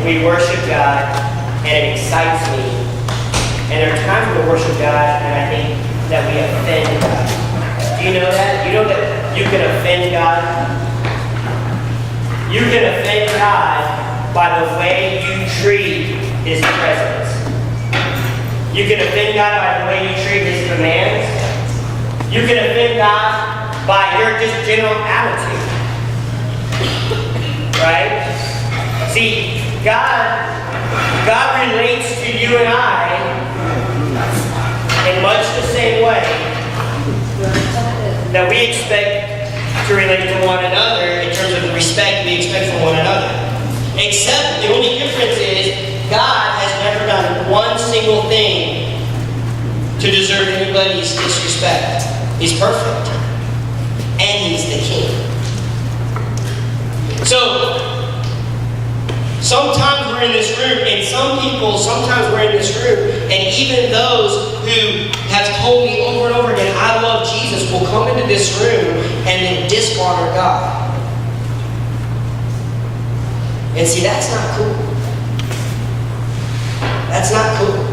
we worship God, and it excites me. And there are times when we worship God, and I think that we offend God. Do you know that? You know that you can offend God? You can offend God by the way you treat His presence. You can offend God by the way you treat His commands. You can offend God by your just general attitude. Right? See, God relates to you and I in much the same way that we expect to relate to one another in terms of the respect we expect from one another. Except the only difference is God has never done one single thing to deserve anybody's disrespect. He's perfect. And He's the King. So, sometimes we're in this room, and sometimes we're in this room, and even those who have told me over and over again, I love Jesus, will come into this room and then dishonor God. And see, that's not cool. That's not cool.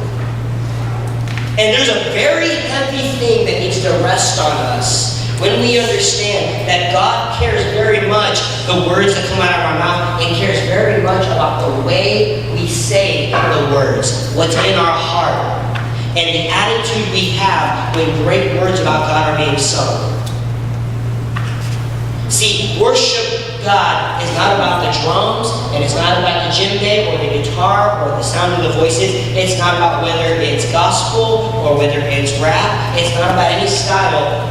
And there's a very heavy thing that needs to rest on us when we understand that God cares very much the words that come out of our mouth, and cares very much about the way we say the words, what's in our heart, and the attitude we have when great words about God are being sung. See, worship God is not about the drums, and it's not about the djembe or the guitar or the sound of the voices. It's not about whether it's gospel or whether it's rap. It's not about any style.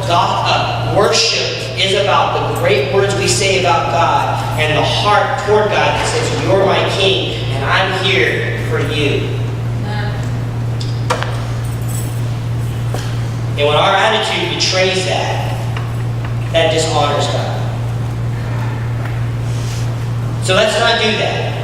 Worship is about the great words we say about God and the heart toward God that says, you're my King and I'm here for you. And when our attitude betrays that, that dishonors God. So let's not do that.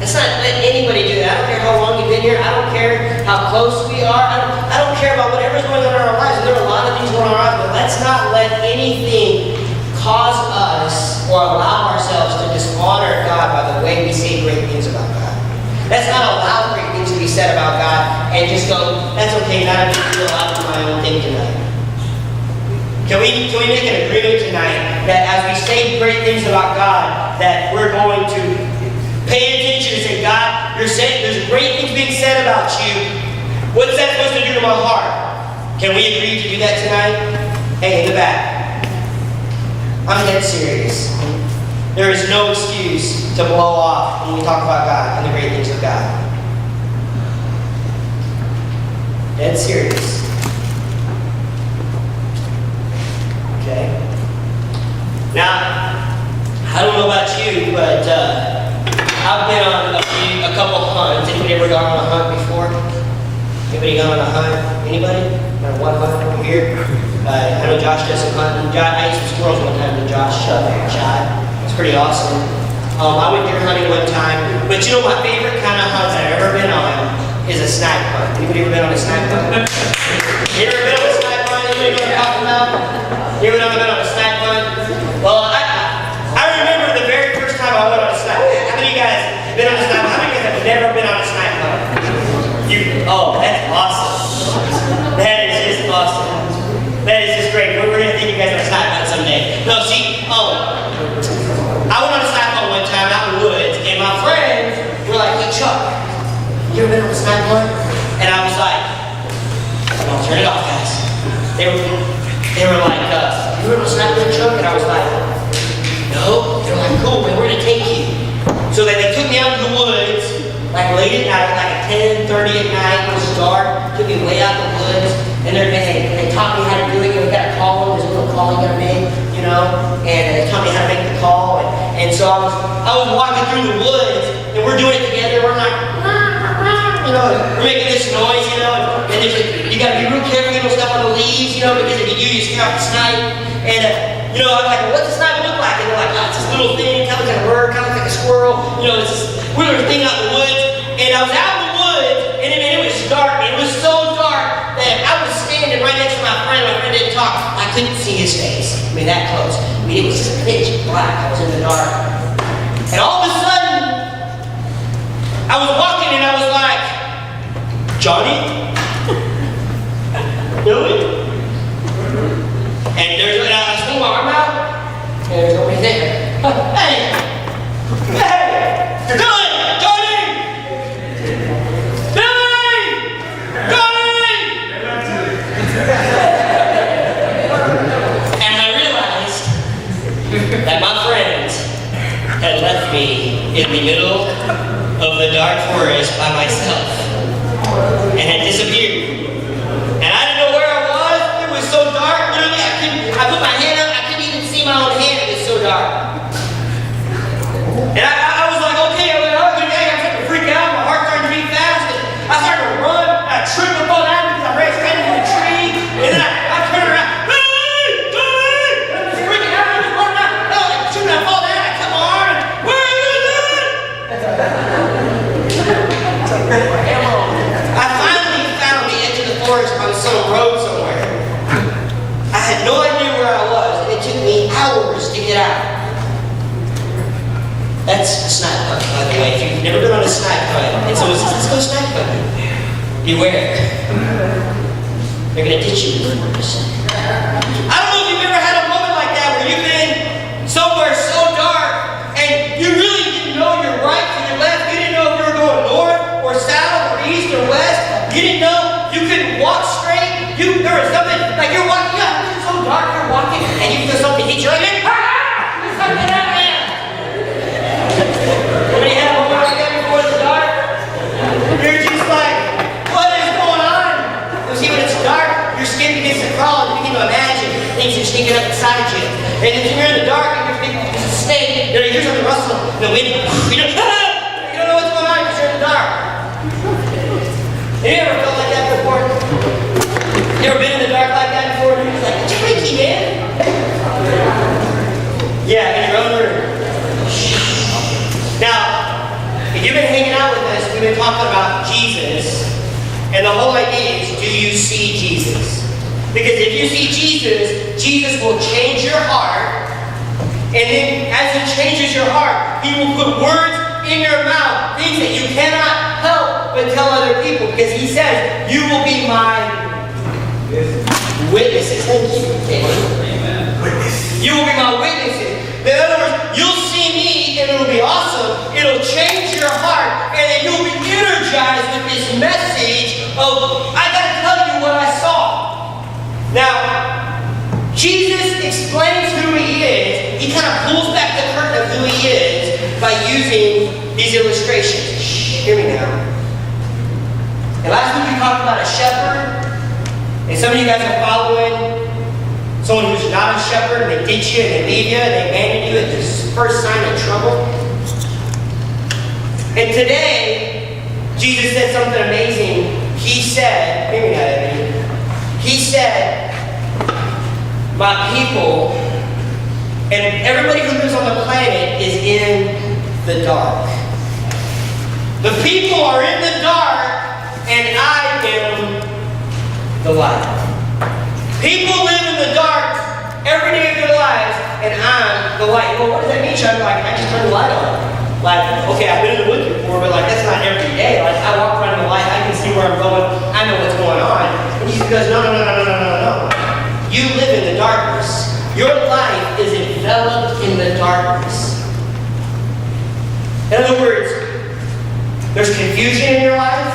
Let's not let anybody do that. I don't care how long you've been here. I don't care how close we are. I don't care about whatever's going on in our lives. And there are a lot of things going on in our lives, but let's not let anything cause us or allow ourselves to dishonor God by the way we say great things about God. Let's not allow great things to be said about God and just go, that's okay, not a big deal, I'll do my own thing tonight. Can we make an agreement tonight that as we say great things about God, that we're going to pay attention and say, God, you're saying there's great things being said about you. What's that supposed to do to my heart? Can we agree to do that tonight? Hey, in the back. I'm dead serious. There is no excuse to blow off when we talk about God and the great things of God. Dead serious. Okay? Now, I don't know about you, but I've been on a couple hunts. Anybody ever gone on a hunt before? Anybody gone on a hunt? Anybody? Got one hunt over here? I know Josh does some hunting. I ate some squirrels one time that Josh shot. It's pretty awesome. I went deer hunting one time. But you know my favorite kind of hunts I've ever been on is a snipe hunt. Anybody ever been on a snipe hunt? You ever been on a snipe hunt? Anybody know what I'm talking about? You ever been on a snipe hunt? Well, I remember the very first time I went on a snipe. How many of you guys have been on a snipe hunt? How many of you guys have never been on a snipe hunt? Oh, that's awesome. That is just awesome. That is just great. We're going to take you guys on a snipe hunt someday. No, see, I went on a snipe hunt one time out in the woods, and my friends were like, hey, Chuck, you ever been on a snipe hunt? And I was like, no, turn it off, guys. They were like, you ever been on a snipe hunt, Chuck? And I was like, no. They're like, cool, man, we're going to take you. So they took me out in the woods, like late at night, like at 10:30 at night, it was dark, took me way out in the woods, and they taught me how to do it. You got to call them, there's a little call you got to make, and they taught me how to make the call. And so I was walking through the woods, and we're doing it together, we're like, we're making this noise, and you got to be real careful, you don't step on the leaves, because if you do, you scare off the snipe. And, I'm like, well, what's the snipe look like? And they're like, oh, it's this little thing, kind of like a bird, kind of like a squirrel, it's this weird thing out in the woods. And I was out in the woods, and it was dark. It was so dark that I was standing right next to my friend. My friend didn't talk. I couldn't see his face. That close. It was just pitch black. I was in the dark. And all of a sudden, Johnny? Billy? And I swing my arm out, and there's nobody there. Hey! Hey! Billy! Johnny! Billy! Johnny! And I realized that my friends had left me in the middle of the dark forest by myself and had disappeared. And I didn't know where I was. It was so dark. Literally, I put my hand up. I couldn't even see my own hand. It was so dark. And I was like, okay, I'm starting to freak out. My heart started to beat fast. And I started to run. I tripped and fall down because I ran straight into a tree. And then I turned around. Billy! Billy! And I'm just freaking out. I'm just running out. I shoot and I fall down. I cut my arm. And where are you at? I finally found the edge of the forest on some road somewhere. I had no idea where I was, and it took me hours to get out. That's a snipe hunt, by the way. If you've never been on a snipe hunt, and so let's go snipe hunting. Beware. They're gonna ditch you in the forest. I don't know if you've ever had a moment like that where you've been somewhere so dark, and you really didn't know your right from your left. You didn't know if you were going north or south or east or west. You didn't know you couldn't walk straight. There was something like you're walking up, it's so dark, you're walking, and you feel something hit you like, ah! There's something out there. Anybody had a moment like that before it's dark? You're just like, what is going on? You see, when it's dark, your skin begins to crawl and you begin to imagine things are sneaking up inside you. And if you're in the dark and you're thinking it's a snake, you hear something rustle in the wind. You don't know what's going on because you're in the dark. Have you ever felt like that before? You ever been in the dark like that before? And you're just like, it's freaky, man. Yeah, in your own room. Now, if you've been hanging out with us, we've been talking about Jesus. And the whole idea is, do you see Jesus? Because if you see Jesus, Jesus will change your heart. And then as He changes your heart, He will put words in your mouth, things that you cannot help but tell other people. Because He says, you will be my witnesses. Thank you. Amen. You will be my witnesses. In other words, you'll see me and it'll be awesome. It'll change your heart. And then you'll be energized with this message of, I gotta tell you what I saw. Now, Jesus explains who He is. He kind of pulls back the curtain of who He is by using these illustrations. Shh, hear me now. And last week we talked about a shepherd. And some of you guys are following someone who's not a shepherd, and they ditch you, and they leave you, and they abandon you at the first sign of trouble. And today, Jesus said something amazing. He said, hear me out, Ebony. He said, my people, and everybody who lives on the planet is in the dark. The people are in the dark, and I am the light. People live in the dark every day of their lives, and I'm the light. Well, what does that mean, Chuck? Like, I just turn the light on. Like, okay, I've been in the woods before, but like, that's not every day. Like, I walk around in the light, I can see where I'm going, I know what's going on. And Jesus goes, no. You live in the darkness. Your life is enveloped in the darkness. In other words, there's confusion in your life,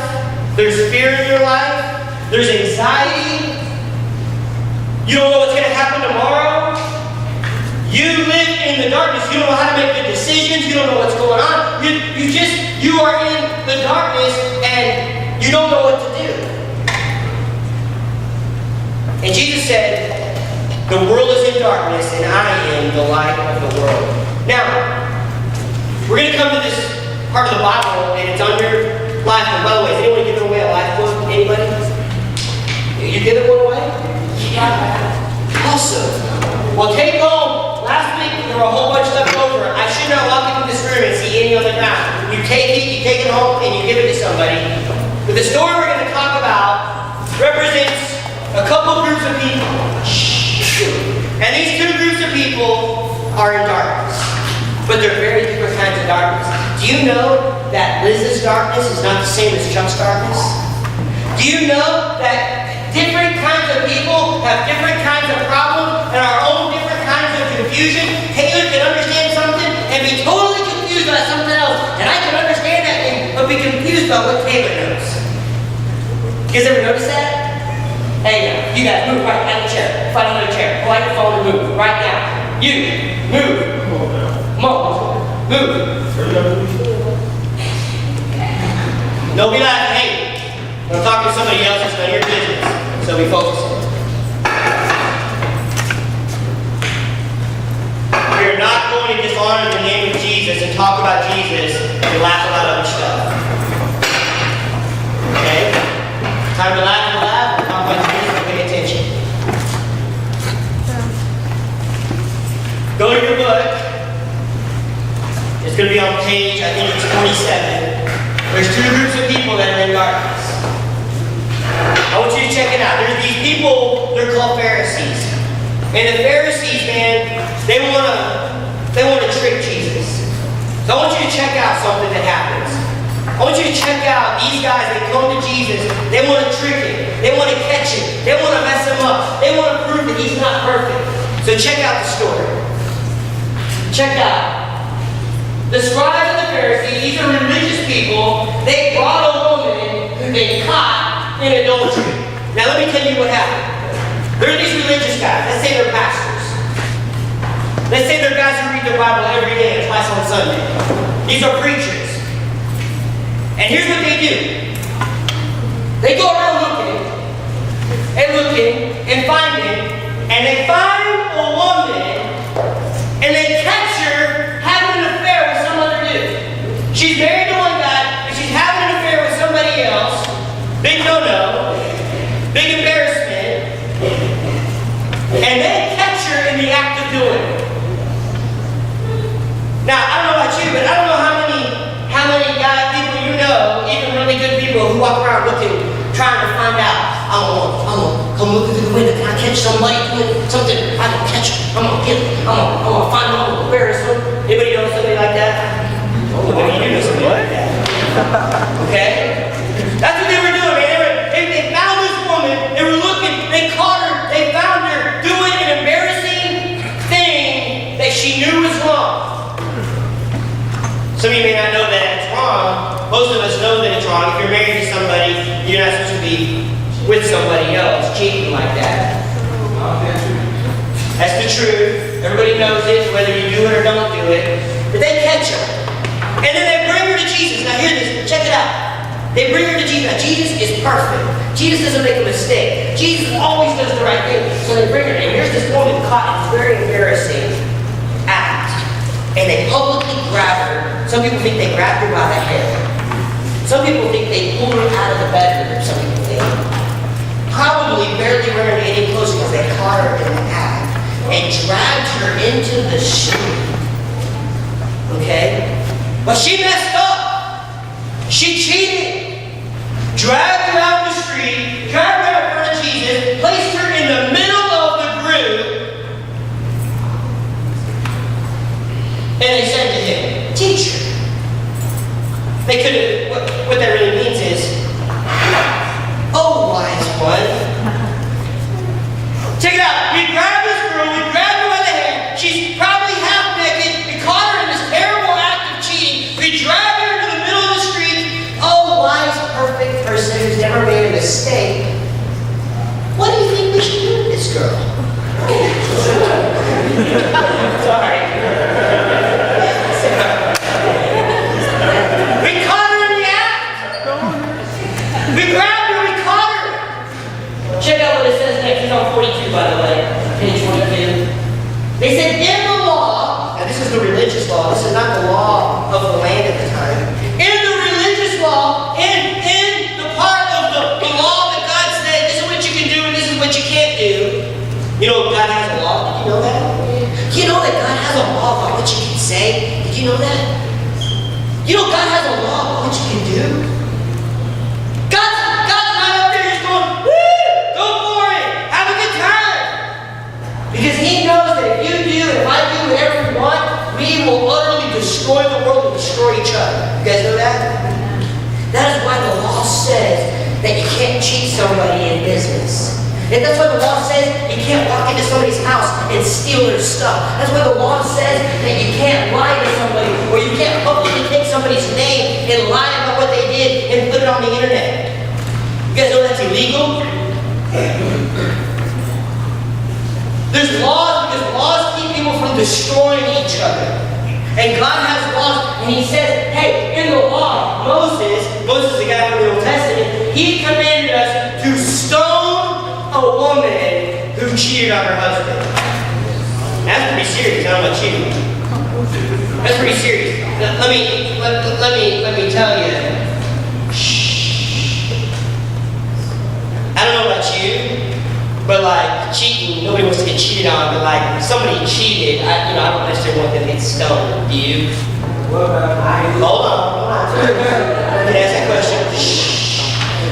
there's fear in your life, there's anxiety. You don't know what's going to happen tomorrow. You live in the darkness. You don't know how to make good decisions. You don't know what's going on. You are in the darkness and you don't know what to do. And Jesus said, the world is in darkness and I am the light of the world. Now, we're going to come to this part of the Bible and it's on your life book. By the way, is anyone giving away a life book? Anybody? You giving one away? Yeah. Awesome. Well, take home. Last week there were a whole bunch left over. I should not walk into this room and see any on the ground. You take it home, and you give it to somebody. But the story we're going to talk about represents a couple groups of people. And these two groups of people are in darkness. But they're very different kinds of darkness. Do you know that Liz's darkness is not the same as Chuck's darkness? Do you know that different kinds of people have different kinds of problems and our own different kinds of confusion? Taylor can understand something and be totally confused about something else, and I can understand that thing but be confused about what Taylor knows. You guys ever notice that? Hey, you guys move right out of the chair. Find another chair. Pull out your phone and move right now. You move. Come on, move. Don't be laughing. Hey, I'm talking to somebody else. It's none of your business. So be focused. We're not going to dishonor the name of Jesus and talk about Jesus and laugh about other stuff. Okay? Time to laugh and laugh and talk about Jesus and pay attention. Go to your book. It's going to be on page, I think it's 27. There's two groups of people that are in darkness. I want you to check it out. There's these people, they're called Pharisees. And the Pharisees, man, they want to trick Jesus. So I want you to check out something that happens. I want you to check out these guys that come to Jesus. They want to trick him. They want to catch him. They want to mess him up. They want to prove that he's not perfect. So check out the story. Check out. The scribes and the Pharisees, these are religious people. They brought a woman who they caught in adultery. Now let me tell you what happened. There are these religious guys. Let's say they're pastors. Let's say they're guys who read the Bible every day and twice on Sunday. These are preachers. And here's what they do. They go around looking and finding, and they find a woman and they catch her having an affair with some other dude. She's married to one guy, and she's having an affair with somebody else. Big no-no. Big embarrassment. And they catch her in the act of doing it. Now, I don't know about you, but I don't know how many guys, people you know, even really good people who walk around looking, trying to find out, I'm gonna come look through the window. Can I catch somebody doing something? I can catch them. I'm gonna get them. I'm gonna find them. I'm gonna embarrass them. Anybody know somebody like that? Oh, you know somebody like that. Okay? That's what they were doing, man. They found this woman. They were looking. They caught her. They found her doing an embarrassing thing that she knew was wrong. Some of you may not know that it's wrong. Most of us know that it's wrong. If you're married to somebody, you're not supposed to be with somebody else cheating like that. That's the truth. Everybody knows it, whether you do it or don't do it. But they catch her. And then they bring her to Jesus. Now hear this. Check it out. They bring her to Jesus. Now Jesus is perfect. Jesus doesn't make a mistake. Jesus always does the right thing. So they bring her. And here's this woman caught in this very embarrassing act. And they publicly grab her. Some people think they grabbed her by the hair. Some people think they pulled her out of the bedroom. Some people think. Probably barely wearing any clothes because they caught her in the act and dragged her into the street. Okay? But she messed up. She cheated. Dragged her out the street, dragged her in front of Jesus, placed her in the middle of the group, and they said to him, "Teacher." They could have, what that really means is, "Oh, wise one." Check it out. We grabbed this girl, we grabbed her by the hair. She's probably half naked. We caught her in this terrible act of cheating. We dragged her to the middle of the street. Oh, wise, perfect person who's never made a mistake. What do you think we should do with this girl? Sorry. We caught her in the act. We grabbed her, we caught her. Check out what it says next. It's on 42, by the way. Page 42. They said, in the law, and this is the religious law, this is not the law of the land at the time. In the religious law, in the part of the law that God said, this is what you can do and this is what you can't do. You know God has a law? Did you know that? You know that God has a law about what you can say? Did you know that? You know God has a law about what you can do? God's not up there just going, woo, go for it, have a good time. Because He knows that if you do, and if I do whatever we want, we will utterly destroy the world and destroy each other. You guys know that? That is why the law says that you can't can't cheat somebody in business. And that's why the law says you can't walk into somebody's house and steal their stuff. That's why the law says that you can't lie to somebody, or you can't publicly take somebody's name and lie about what they did and put it on the internet. You guys know that's illegal? There's laws because laws keep people from destroying each other. And God has laws, and He says, hey, in the law, Moses, the guy from the Old Testament, he commanded us to stone a woman who cheated on her husband. That's pretty serious. I don't know about you. That's pretty serious. Let me tell you. I don't know about you, but like cheating, nobody wants to get cheated on. But like if somebody cheated, I don't necessarily want them to get stoned. Do you? Hold on. Let me ask that question.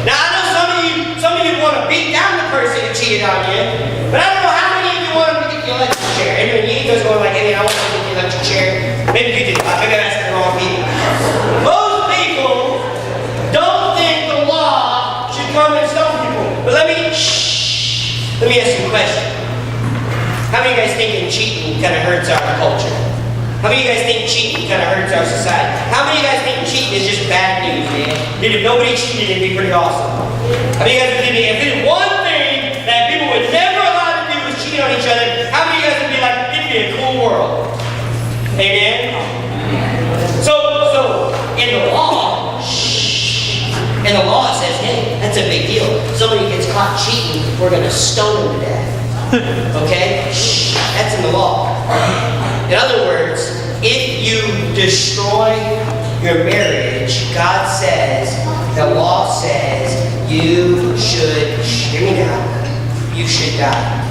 Now I know some of you want to beat down the person who cheated on you, but I don't know how many of you want them to get the electric chair. Anyone you guys going like, hey, I want them to get the electric chair. Maybe you do. Maybe I'm asking the wrong people. Most people don't think the law should come and stone people. But let me ask you a question. How many of you guys think cheating kind of hurts our culture? How many of you guys think cheating kind of hurts our society? How many of you guys think cheating is just bad news, man? If nobody cheated, it'd be pretty awesome. How many of you guys would think if there's one thing that people would never allow to do was cheat on each other, how many of you guys would be like, it'd be a cool world? Amen? So in the law, it says, hey, that's a big deal. Somebody gets caught cheating, we're going to stone them to death. Okay? That's in the law. In other words, if you destroy your marriage, God says, the law says, you should, hear me now, you should die.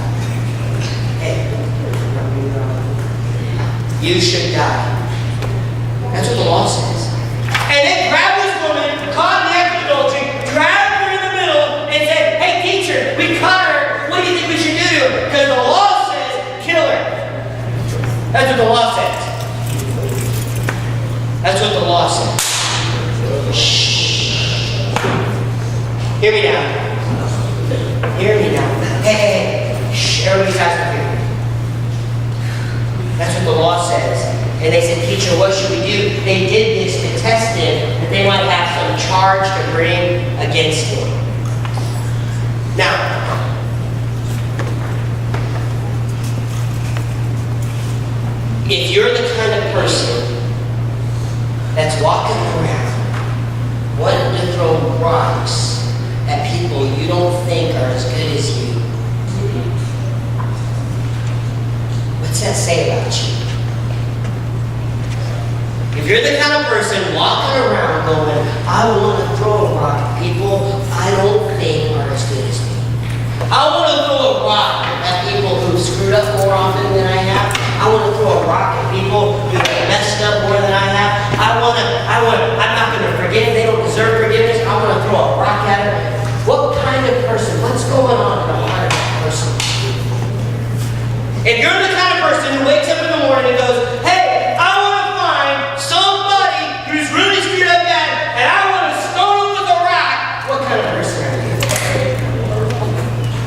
Hey. You should die. That's what the law says. And they grabbed this woman, caught in the act of adultery, grabbed her in the middle, and said, hey teacher, we caught her. What do you think we should do? Because the law says, kill her. That's what the law says. That's what the law says. Shh. Hear me now. Hear me now. Hey. Shh. Everybody's asking here. That's what the law says. And they said, teacher, what should we do? They did this to test him, that they might have some charge to bring against him. Now, if you're the kind of person that's walking around wanting to throw rocks at people you don't think are as good as you, what's that say about you? If you're the kind of person walking around going, I want to throw a rock at people I don't think are as good as me. I want to throw a rock at people who've screwed up more often than I have. I want to throw a rock at people who have messed up more than I have. I'm not going to forgive. They don't deserve forgiveness. I want to throw a rock at them. What kind of person? What's going on in the heart of that person? If you're the kind of person who wakes up in the morning and goes, hey, I want to find somebody who's really screwed up bad and I want to stone them with a rock, what kind of person are you?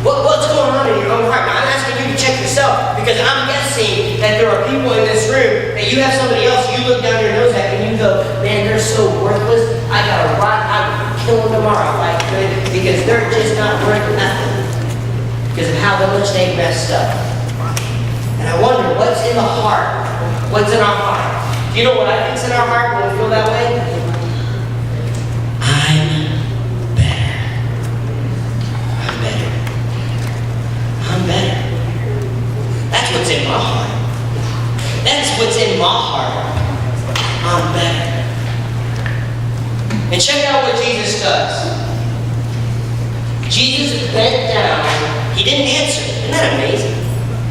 What's going on in your own heart? Now, I'm asking you to check yourself because I'm guessing that there are people in this room that you have somebody else you look down your nose at and you go, man, they're so worthless. I got a rock. I would kill them tomorrow if I could because they're just not worth nothing because of how much they've messed up. And I wonder, what's in the heart? What's in our heart? Do you know what I think's in our heart when we feel that way? I'm better. I'm better. That's what's in my heart. That's what's in my heart. I'm better. And check out what Jesus does. Jesus bent down. He didn't answer. Isn't that amazing?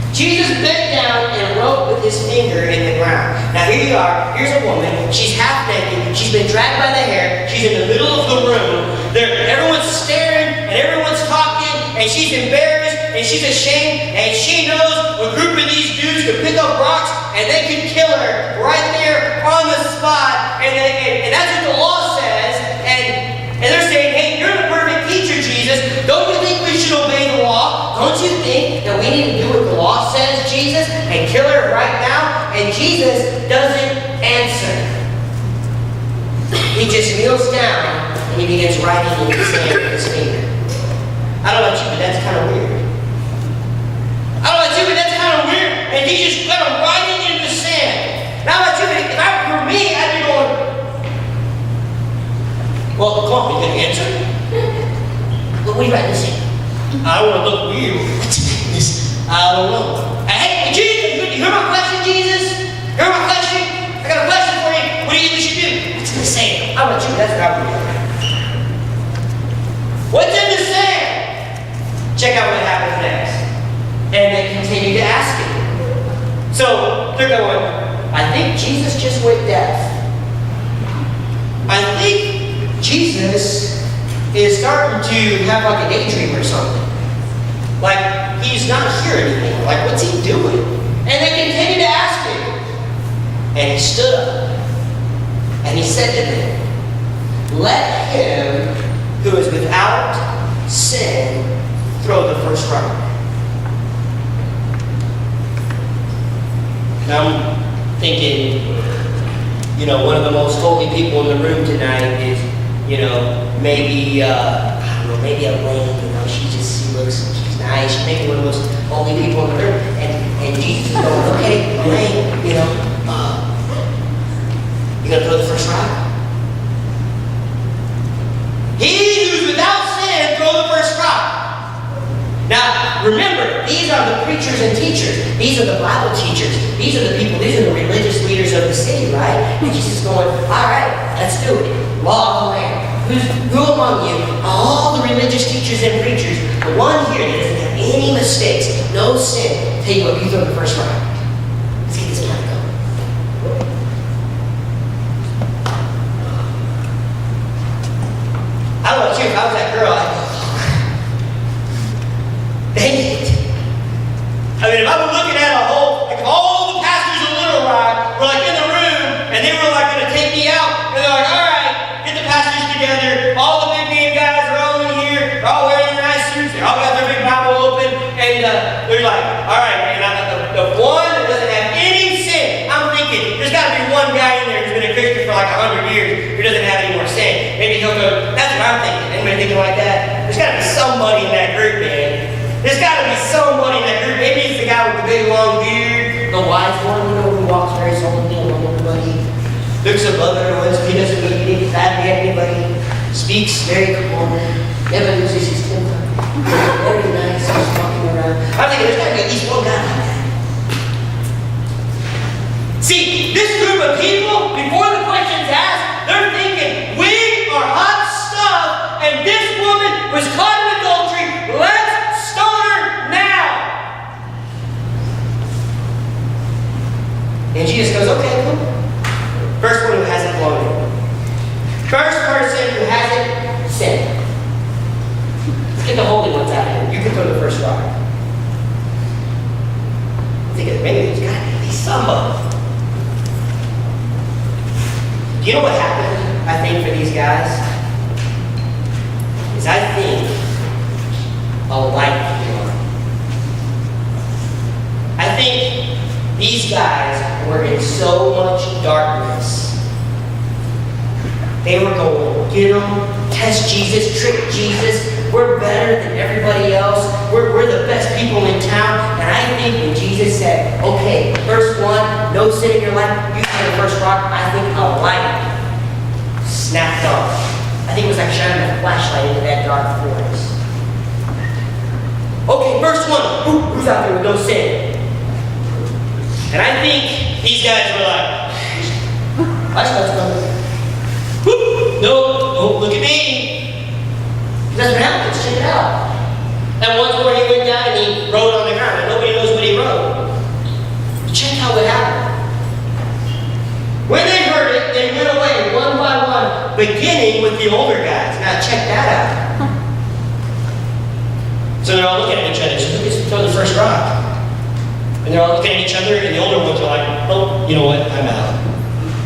Jesus bent down and wrote with his finger in the ground. Now here you are. Here's a woman. She's half naked. She's been dragged by the hair. She's in the middle of the room. Everyone's staring and everyone's talking. And she's embarrassed and she's ashamed. And she knows a group of these dudes could pick up rocks and they could kill her right there on the spot. And that's what the law says. And they're saying, hey, you're the perfect teacher, Jesus. we need to do what the law says, Jesus, and kill her right now. And Jesus doesn't answer. He just kneels down and he begins writing in the sand with his finger. I don't know about you, but that's kind of weird. I don't know about you, but that's kind of weird. And he just kind of writing in the sand. Now about you, but if I were me, I'd be going, well, come on, you gonna answer? What are you writing in the sand? I don't want to look weird. I don't know. Hey, Jesus, you hear my question, Jesus? You hear my question? I got a question for you. What do you think we should do? What's in the sand? How about you? That's what I would do. What's in the sand? Check out what happens next. And they continue to ask him. So they're going, I think Jesus just went deaf. I think Jesus is starting to have like a daydream or something. Like he's not here anymore. Like what's he doing? And they continue to ask him. And he stood up and he said to them, let him who is without sin throw the first rock. Now I'm thinking, one of the most holy people in the room tonight is, maybe, I don't know, maybe Elaine, she looks nice. She's maybe one of the most holy people in the room. And Jesus is going, okay, Elaine, you going to throw the first rock? He who's without sin, throw the first rock. Now, remember, these are the preachers and teachers. These are the Bible teachers. These are the people, these are the religious leaders of the city, right? And Jesus is going, all right, let's do it. Law of the land. Who among you, all the religious teachers and preachers, the one here that doesn't have any mistakes, no sin, tell you what, you throw the first rock. Let's get this party going. I don't know about you, if I was that girl, I'd go, dang it. I mean, if I was looking at like all the pastors of Little Rock were like in the room, and they were like going to take me out, and they're like, all right, get the pastors together, all the big name guys are all in here, they're all wearing their nice suits, they all got their big Bible open, and they're like, all right, man, the one that doesn't have any sin, I'm thinking, there's got to be one guy in there who's been a Christian for like 100 years who doesn't have any more sin. Maybe he'll go, that's what I'm thinking. Anybody thinking like that? There's got to be somebody in that group, man. There's got to be somebody in that group. Maybe it's the guy with the big long beard, the wise one, who walks very solemnly among everybody, looks above everyone, so he doesn't need any fat anybody, speaks very calm, never loses his temper, very nice, just walking around. I'm thinking there's got to be at least one guy like that. See, this group of people, before the question's asked, they're thinking, we are hot stuff, and this woman was caught in adultery. Let's stone her now. And Jesus goes, okay, cool. First one who hasn't blown it. First person who hasn't sinned. Let's get the holy ones out of here. You can throw the first rock. I'm thinking, maybe there's got to be at least somebody. You know what happened, I think, for these guys? Is I think a light came on. I think these guys were in so much darkness. They were going, get them, test Jesus, trick Jesus. We're better than everybody else. We're the best people in town. And I think when Jesus said, okay, first one, no sin in your life, you throw the first rock, I think a light snapped off. I think it was like shining a flashlight into that dark forest. Okay, first one, who's out there with no sin? And I think these guys were like, flashlight's coming. No, look at me. That's what happened. Let's check it out. And once more he went down and he wrote on the ground. And nobody knows what he wrote. Check out what happened. When they heard it, they went away one by one, beginning with the older guys. Now check that out. So they're all looking at each other. So let's throw the first rock. And they're all looking at each other, and the older ones are like, oh, you know what? I'm out.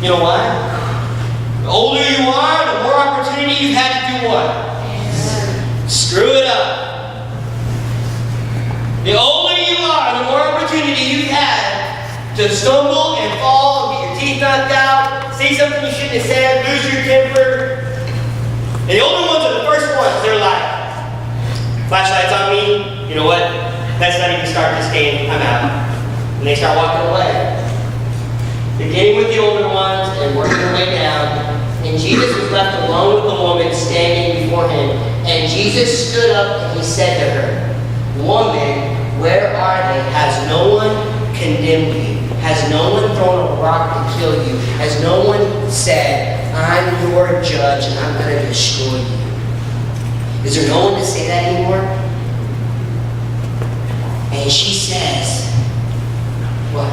You know why? The older you are, the more opportunity you've had to do what? Screw it up. The older you stumble and fall, get your teeth knocked out, say something you shouldn't have said, lose your temper. And the older ones are the first ones. They're like, flashlights on me, you know what? Let's not even start this game, I'm out. And they start walking away. Beginning with the older ones and working their way down. And Jesus was left alone with the woman standing before him. And Jesus stood up and he said to her, "Woman, where are they? Has no one condemned you? Has no one thrown a rock to kill you? Has no one said, I'm your judge and I'm going to destroy you?" Is there no one to say that anymore? And she says, what?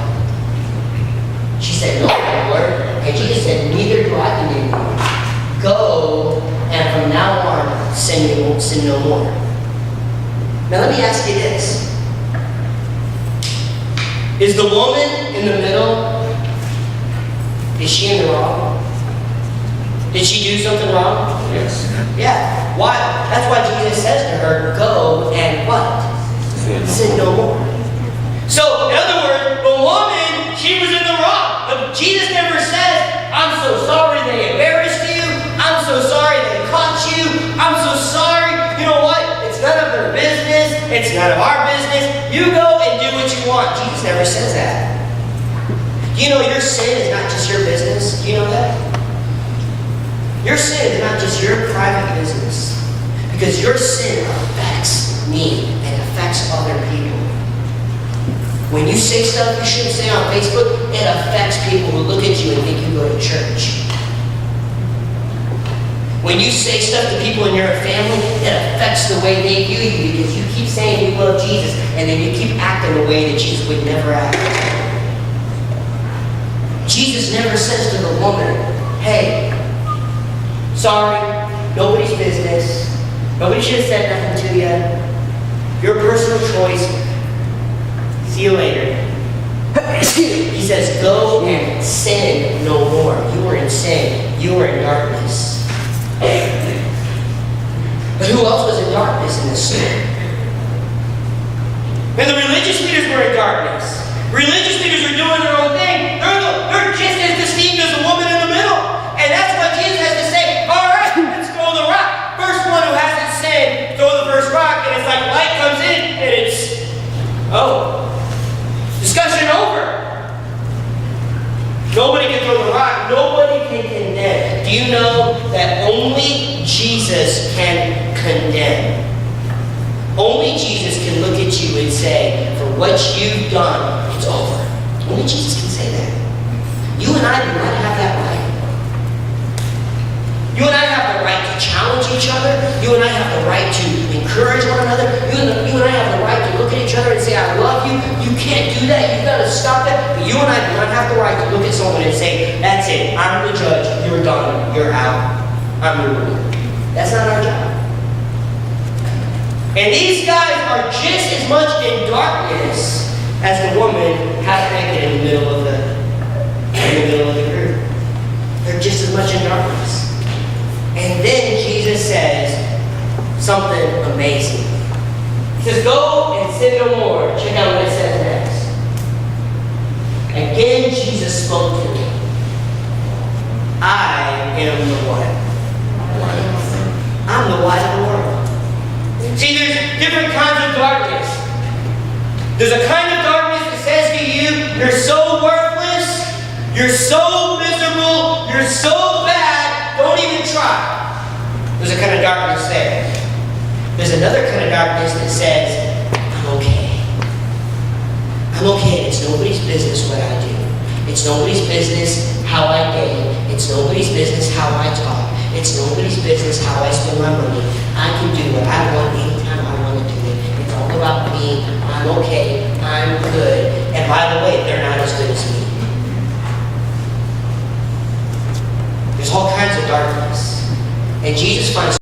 She said, "No, Lord." And Jesus said, "Neither do I condemn you. Go, and from now on, sin no more." Now let me ask you this. Is the woman in the middle, is she in the wrong? Did she do something wrong? Yes. Yeah. Why? That's why Jesus says to her, "Go and what? Sin no more." So, in other words, the woman, she was in the wrong. But Jesus never says, "I'm so sorry they embarrassed you. I'm so sorry they caught you. I'm so sorry." You know what? It's none of their business. It's none of our business. You go and do what you want. Jesus never says that. Do you know your sin is not just your business? Do you know that? Your sin is not just your private business. Because your sin affects me and affects other people. When you say stuff you shouldn't say on Facebook, it affects people who look at you and think you go to church. When you say stuff to people in your family, it affects the way they view you because you keep saying you love Jesus and then you keep acting the way that Jesus would never act. Jesus never says to the woman, "Hey, sorry, nobody's business. Nobody should have said nothing to you. Your personal choice. See you later." He says, "Go and sin no more." You were in sin. You were in darkness. But who else was in darkness in this sin? And the religious leaders were in darkness. Religious leaders are doing their own thing. They're just as deceived as the woman in the middle. And that's why Jesus has to say, "All right, let's throw the rock. First one who hasn't sinned, throw the first rock." And it's like light comes in and it's, discussion over. Nobody can throw the rock. Nobody can condemn. Do you know that only Jesus can condemn? Only Jesus can look at you and say, "For what you've done, it's over." Only Jesus can say that. You and I do not have that right. You and I have the right to challenge each other. You and I have the right to encourage one another. You and I have the right to look at each other and say, "I love you. You can't do that. You've got to stop that." But you and I do not have the right to look at someone and say, "That's it. I'm the judge. You're done. You're out. I'm your ruler." That's not our job. And these guys are just as much in darkness as the woman half naked in the middle of the group. They're just as much in darkness. And then Jesus says something amazing. He says, "Go and sin no more." Check out what it says next. Again, Jesus spoke to me. "I am the what? I'm the light of the world." See, there's different kinds of darkness. There's a kind of darkness that says to you, "You're so worthless, you're so miserable, you're so bad, don't even try." There's a kind of darkness there. There's another kind of darkness that says, "I'm okay. I'm okay. It's nobody's business what I do. It's nobody's business how I date. It's nobody's business how I talk. It's nobody's business how I spend my money. I can do what I want anytime I want to do it. It's all about me. I'm okay. I'm good. And by the way, they're not as good as me." There's all kinds of darkness. And Jesus finds